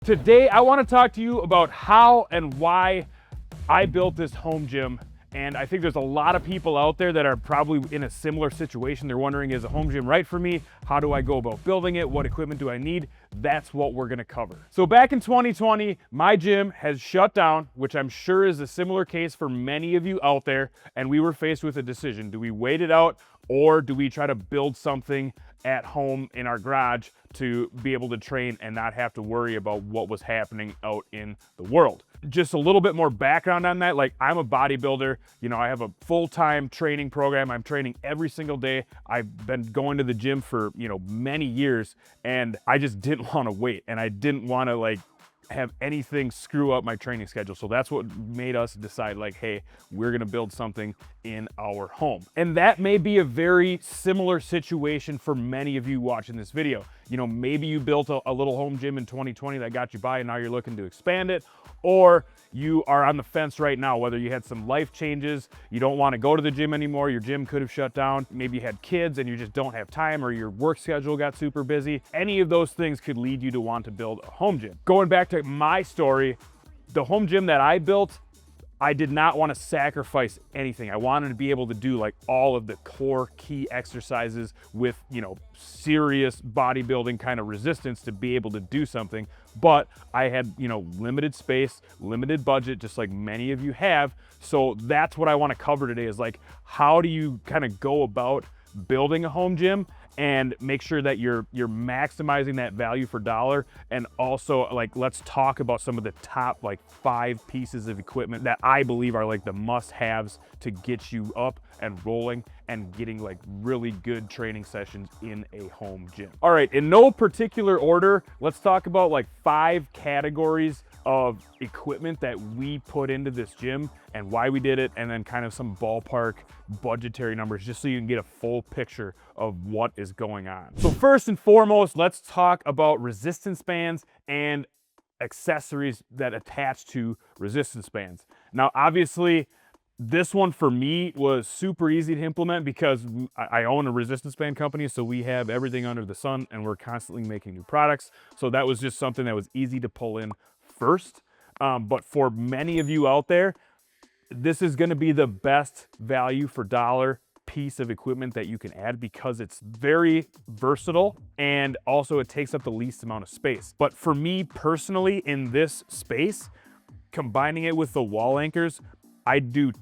Today, I want to talk to you about how and why I built this home gym. And I think there's a lot of people out there that are probably in a similar situation. They're wondering, is a home gym right for me? How do I go about building it? What equipment do I need? That's what we're gonna cover. So back in 2020, my gym has shut down, which I'm sure is a similar case for many of you out there. And we were faced with a decision. Do we wait it out or do we try to build something at home in our garage to be able to train and not have to worry about what was happening out in the world? Just a little bit more background on that. Like, I'm a bodybuilder, I have a full-time training program. I'm training every single day. I've been going to the gym for, many years, and I just didn't want to wait. And I didn't want to have anything screw up my training schedule. So that's what made us decide, hey, we're gonna build something in our home. And that may be a very similar situation for many of you watching this video. Maybe you built a little home gym in 2020 that got you by and now you're looking to expand it, or you are on the fence right now, whether you had some life changes, you don't want to go to the gym anymore, your gym could have shut down, maybe you had kids and you just don't have time, or your work schedule got super busy. Any of those things could lead you to want to build a home gym. Going back to my story, the home gym that I built, I did not want to sacrifice anything. I wanted to be able to do all of the core key exercises with, serious bodybuilding kind of resistance to be able to do something. But I had, limited space, limited budget, just like many of you have. So that's what I want to cover today is how do you kind of go about building a home gym and make sure that you're maximizing that value for dollar. And also let's talk about some of the top 5 pieces of equipment that I believe are the must-haves to get you up and rolling and getting really good training sessions in a home gym. All right, in no particular order, let's talk about 5 categories of equipment that we put into this gym and why we did it, and then kind of some ballpark budgetary numbers just so you can get a full picture of what is going on. So first and foremost, let's talk about resistance bands and accessories that attach to resistance bands. Now, obviously, this one for me was super easy to implement because I own a resistance band company, so we have everything under the sun and we're constantly making new products. So that was just something that was easy to pull in first. But for many of you out there, this is gonna be the best value for dollar piece of equipment that you can add because it's very versatile and also it takes up the least amount of space. But for me personally, in this space, combining it with the wall anchors, I do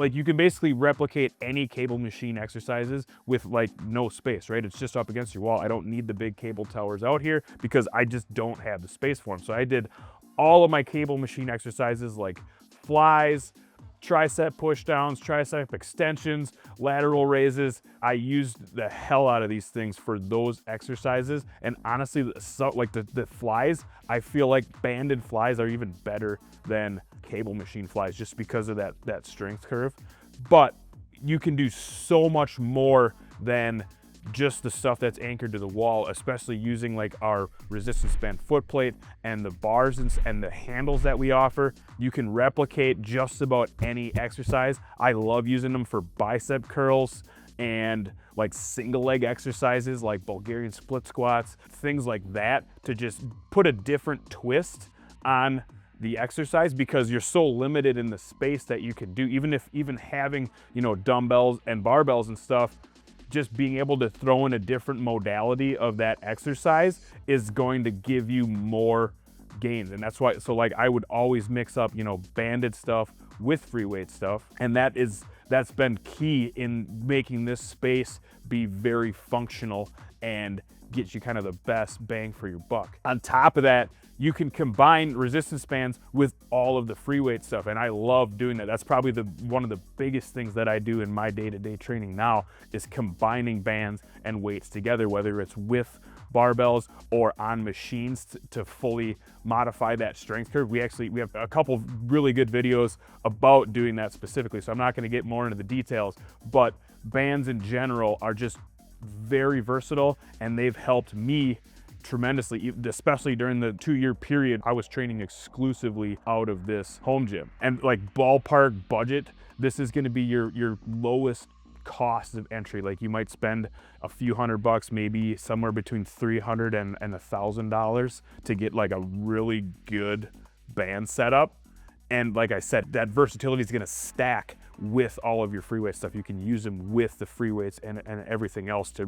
you can basically replicate any cable machine exercises with no space, right? It's just up against your wall. I don't need the big cable towers out here because I just don't have the space for them. So I did all of my cable machine exercises like flies, tricep push downs, tricep extensions, lateral raises. I used the hell out of these things for those exercises. And honestly, the flies, I feel like banded flies are even better than cable machine flies just because of that strength curve. But you can do so much more than just the stuff that's anchored to the wall, especially using our resistance band foot plate and the bars and the handles that we offer. You can replicate just about any exercise. I love using them for bicep curls and single leg exercises like Bulgarian split squats, things like that, to just put a different twist on the exercise because you're so limited in the space that you can do. Even having, dumbbells and barbells and stuff, just being able to throw in a different modality of that exercise is going to give you more gains. And that's why, I would always mix up, banded stuff with free weight stuff. And that's been key in making this space be very functional and get you kind of the best bang for your buck. On top of that, you can combine resistance bands with all of the free weight stuff, and I love doing that. That's probably one of the biggest things that I do in my day-to-day training now is combining bands and weights together, whether it's with barbells or on machines to fully modify that strength curve. We have a couple really good videos about doing that specifically, so I'm not going to get more into the details, but bands in general are just very versatile and they've helped me tremendously, especially during the 2-year period I was training exclusively out of this home gym. And ballpark budget, this is going to be your lowest cost of entry. Like you might spend a few $100, maybe somewhere between $300 and $1,000 to get like a really good band setup. And like I said, that versatility is gonna stack with all of your free weight stuff. You can use them with the free weights and everything else to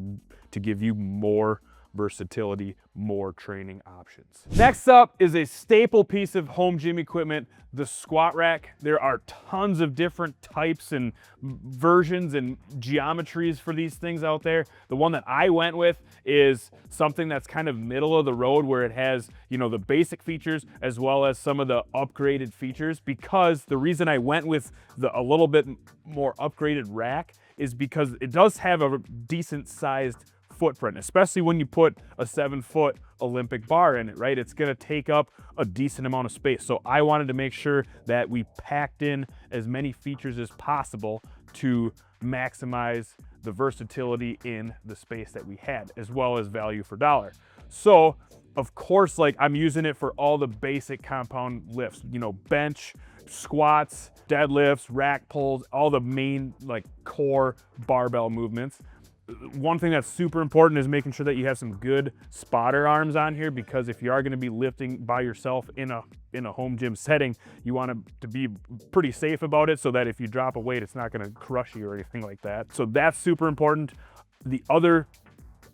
give you more versatility, more training options. Next up is a staple piece of home gym equipment, the squat rack. There are tons of different types and versions and geometries for these things out there. The one that I went with is something that's kind of middle of the road, where it has, you know, the basic features as well as some of the upgraded features. Because the reason I went with a little bit more upgraded rack is because it does have a decent sized footprint, especially when you put a 7-foot Olympic bar in it, right? It's gonna take up a decent amount of space. So I wanted to make sure that we packed in as many features as possible to maximize the versatility in the space that we had, as well as value for dollar. So of course, like I'm using it for all the basic compound lifts, you know, bench, squats, deadlifts, rack pulls, all the main like core barbell movements. One thing that's super important is making sure that you have some good spotter arms on here, because if you are going to be lifting by yourself in a home gym setting, you want to be pretty safe about it, so that if you drop a weight, it's not going to crush you or anything like that. So that's super important. The other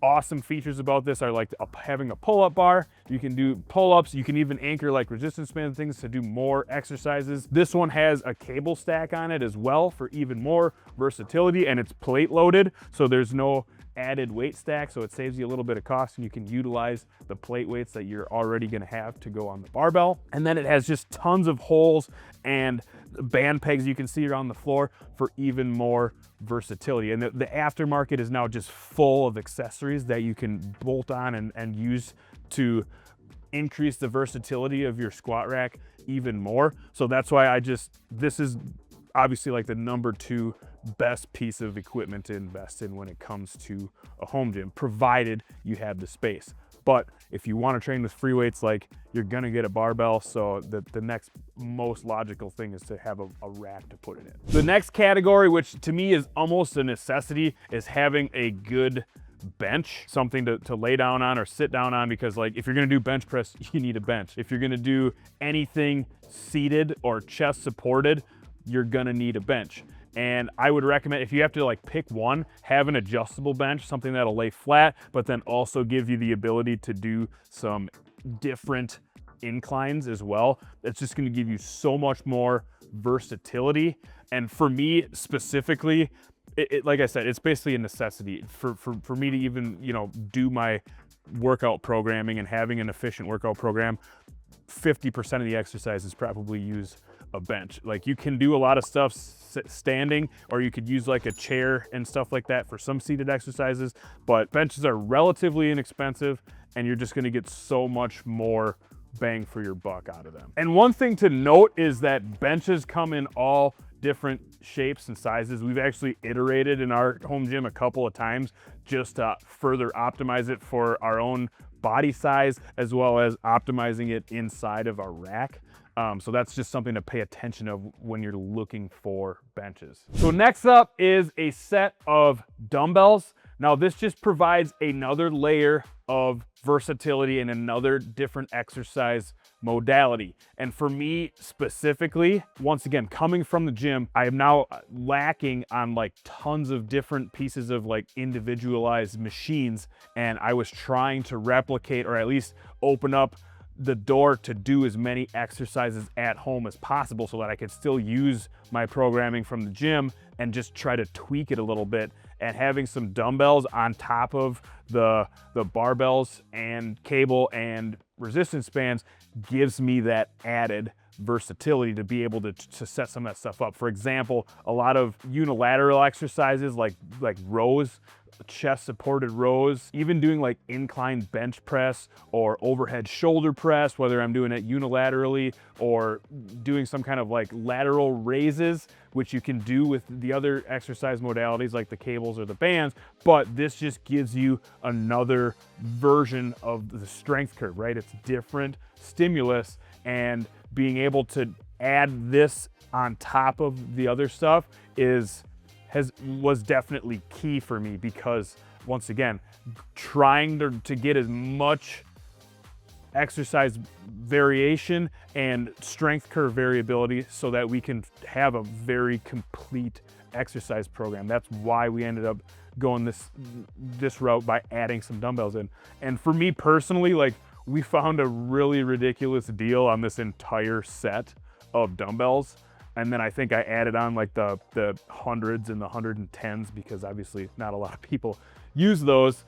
awesome features about this are like having a pull-up bar. You can do pull-ups. You can even anchor like resistance band things to do more exercises. This one has a cable stack on it as well for even more versatility, and it's plate loaded, so there's no added weight stack, so it saves you a little bit of cost, and you can utilize the plate weights that you're already going to have to go on the barbell. And then it has just tons of holes and band pegs you can see around the floor for even more versatility. And the aftermarket is now just full of accessories that you can bolt on and use to increase the versatility of your squat rack even more. So that's why this is obviously like the #2 best piece of equipment to invest in when it comes to a home gym, provided you have the space. But if you want to train with free weights, like, you're gonna get a barbell, so the next most logical thing is to have a rack to put it in. The next category, which to me is almost a necessity, is having a good bench, something to lay down on or sit down on, because like if you're gonna do bench press, you need a bench. If you're gonna do anything seated or chest supported, you're gonna need a bench. And I would recommend, if you have to like pick one, have an adjustable bench, something that'll lay flat, but then also give you the ability to do some different inclines as well. It's just gonna give you so much more versatility. And for me specifically, like I said, it's basically a necessity for me to even, you know, do my workout programming and having an efficient workout program. 50% of the exercises probably use a bench. Like, you can do a lot of stuff standing, or you could use like a chair and stuff like that for some seated exercises, but benches are relatively inexpensive, and you're just going to get so much more bang for your buck out of them. And one thing to note is that benches come in all different shapes and sizes. We've actually iterated in our home gym a couple of times just to further optimize it for our own body size, as well as optimizing it inside of our rack. So that's just something to pay attention of when you're looking for benches. So next up is a set of dumbbells. Now this just provides another layer of versatility and another different exercise modality. And for me specifically, once again, coming from the gym, I am now lacking on like tons of different pieces of like individualized machines. And I was trying to replicate, or at least open up the door to do as many exercises at home as possible, so that I could still use my programming from the gym and just try to tweak it a little bit. And having some dumbbells on top of the barbells and cable and resistance bands gives me that added versatility to be able to set some of that stuff up. For example, a lot of unilateral exercises like rows, chest supported rows, even doing like inclined bench press or overhead shoulder press, whether I'm doing it unilaterally or doing some kind of like lateral raises, which you can do with the other exercise modalities like the cables or the bands. But this just gives you another version of the strength curve, right? It's different stimulus, and being able to add this on top of the other stuff is was definitely key for me, because once again, trying to get as much exercise variation and strength curve variability so that we can have a very complete exercise program. That's why we ended up going this route by adding some dumbbells in. And for me personally, like, we found a really ridiculous deal on this entire set of dumbbells. And then I think I added on like the 100s and the 110s, because obviously not a lot of people use those.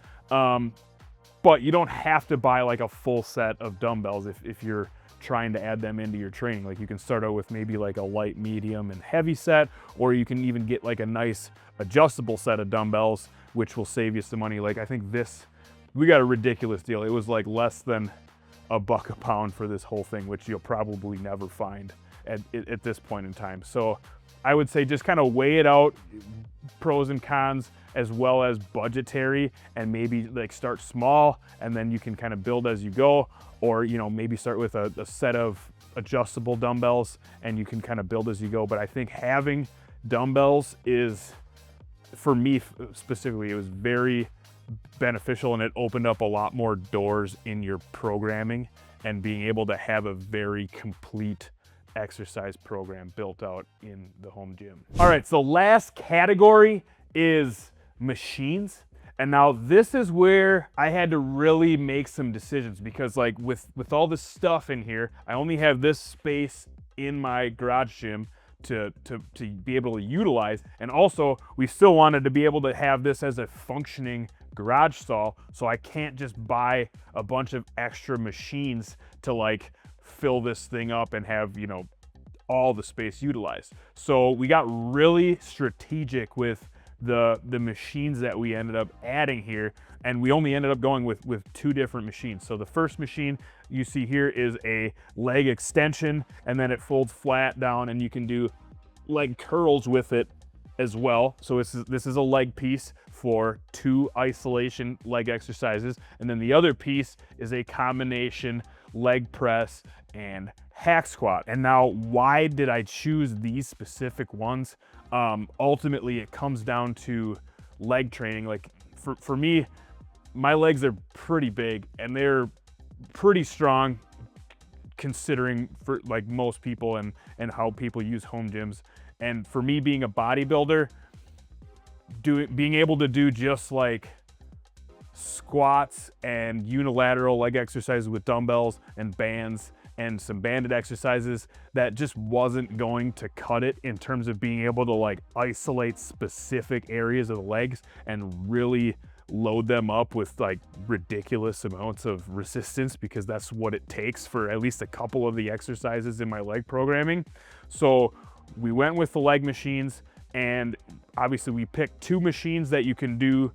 But you don't have to buy like a full set of dumbbells if you're trying to add them into your training. Like, you can start out with maybe like a light, medium, and heavy set, or you can even get like a nice adjustable set of dumbbells, which will save you some money. Like, I think we got a ridiculous deal. It was like less than $1 a pound for this whole thing, which you'll probably never find at this point in time. So I would say just kind of weigh it out, pros and cons, as well as budgetary, and maybe like start small and then you can kind of build as you go, or, you know, maybe start with a set of adjustable dumbbells and you can kind of build as you go. But I think having dumbbells is, for me specifically, it was very beneficial, and it opened up a lot more doors in your programming and being able to have a very complete exercise program built out in the home gym. All right, so last category is machines. And now this is where I had to really make some decisions, because like with all this stuff in here, I only have this space in my garage gym to be able to utilize. And also we still wanted to be able to have this as a functioning garage stall. So I can't just buy a bunch of extra machines to like fill this thing up and have, you know, all the space utilized. So we got really strategic with the machines that we ended up adding here, and we only ended up going with 2 different machines. So the first machine you see here is a leg extension, and then it folds flat down and you can do leg curls with it as well. So this is a leg piece for 2 isolation leg exercises, and then the other piece is a combination leg press and hack squat. And now, why did I choose these specific ones? Ultimately, it comes down to leg training. Like for me, my legs are pretty big and they're pretty strong considering for like most people and how people use home gyms. And for me, being a bodybuilder, being able to do just like squats and unilateral leg exercises with dumbbells and bands and some banded exercises, that just wasn't going to cut it in terms of being able to like isolate specific areas of the legs and really load them up with like ridiculous amounts of resistance, because that's what it takes for at least a couple of the exercises in my leg programming. So we went with the leg machines, and obviously we picked 2 machines that you can do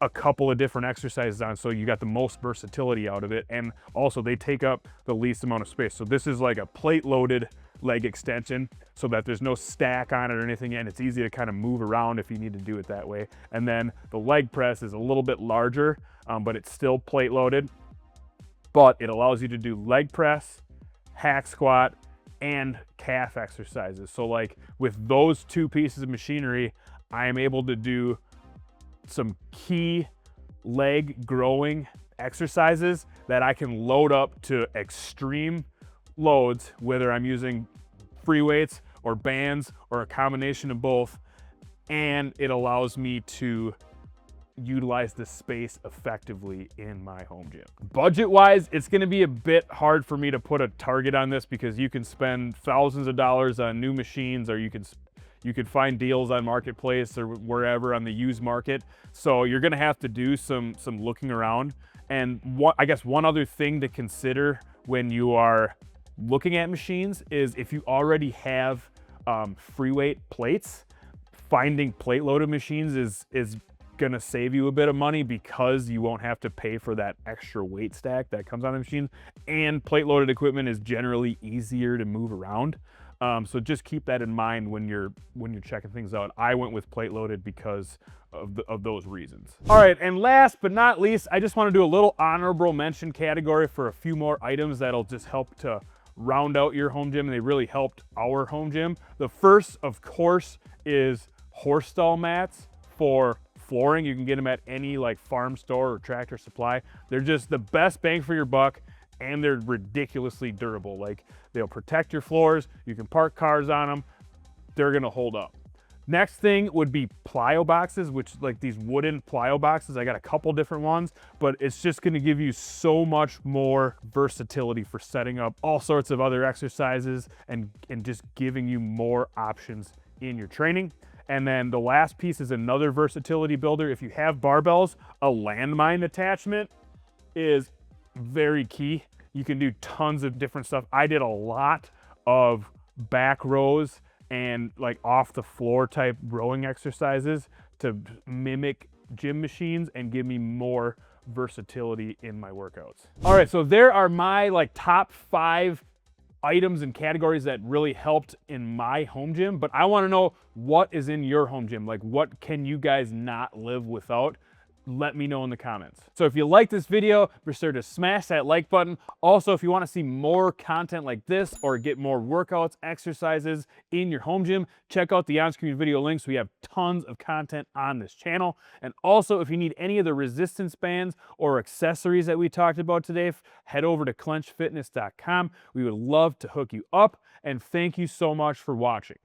a couple of different exercises on, so you got the most versatility out of it, and also they take up the least amount of space. So this is like a plate loaded leg extension, so that there's no stack on it or anything, and it's easy to kind of move around if you need to do it that way. And then the leg press is a little bit larger, but it's still plate loaded, but it allows you to do leg press, hack squat, and calf exercises. So like with those 2 pieces of machinery, I am able to do some key leg growing exercises that I can load up to extreme loads, whether I'm using free weights or bands or a combination of both. And it allows me to utilize the space effectively in my home gym. Budget wise, it's going to be a bit hard for me to put a target on this, because you can spend thousands of dollars on new machines, or you could find deals on Marketplace or wherever on the used market. So you're gonna have to do some looking around. And I guess one other thing to consider when you are looking at machines is, if you already have free weight plates, finding plate loaded machines is gonna save you a bit of money, because you won't have to pay for that extra weight stack that comes on the machine. And plate loaded equipment is generally easier to move around. So just keep that in mind when you're checking things out. I went with plate loaded because of those reasons. All right, and last but not least, I just want to do a little honorable mention category for a few more items that'll just help to round out your home gym, and they really helped our home gym. The first, of course, is horse stall mats for flooring. You can get them at any like farm store or Tractor Supply. They're just the best bang for your buck, and they're ridiculously durable. Like, they'll protect your floors. You can park cars on them. They're gonna hold up. Next thing would be plyo boxes, which like these wooden plyo boxes. I got a couple different ones, but it's just gonna give you so much more versatility for setting up all sorts of other exercises and just giving you more options in your training. And then the last piece is another versatility builder. If you have barbells, a landmine attachment is very key. You can do tons of different stuff. I did a lot of back rows and like off the floor type rowing exercises to mimic gym machines and give me more versatility in my workouts. All right, so there are my like top 5 items and categories that really helped in my home gym, but I want to know what is in your home gym. Like, what can you guys not live without? Let me know in the comments. So if you like this video, be sure to smash that like button. Also, if you want to see more content like this or get more workouts, exercises in your home gym, check out the on-screen video links. We have tons of content on this channel. And also, if you need any of the resistance bands or accessories that we talked about today, head over to clenchfitness.com. We would love to hook you up. And thank you so much for watching.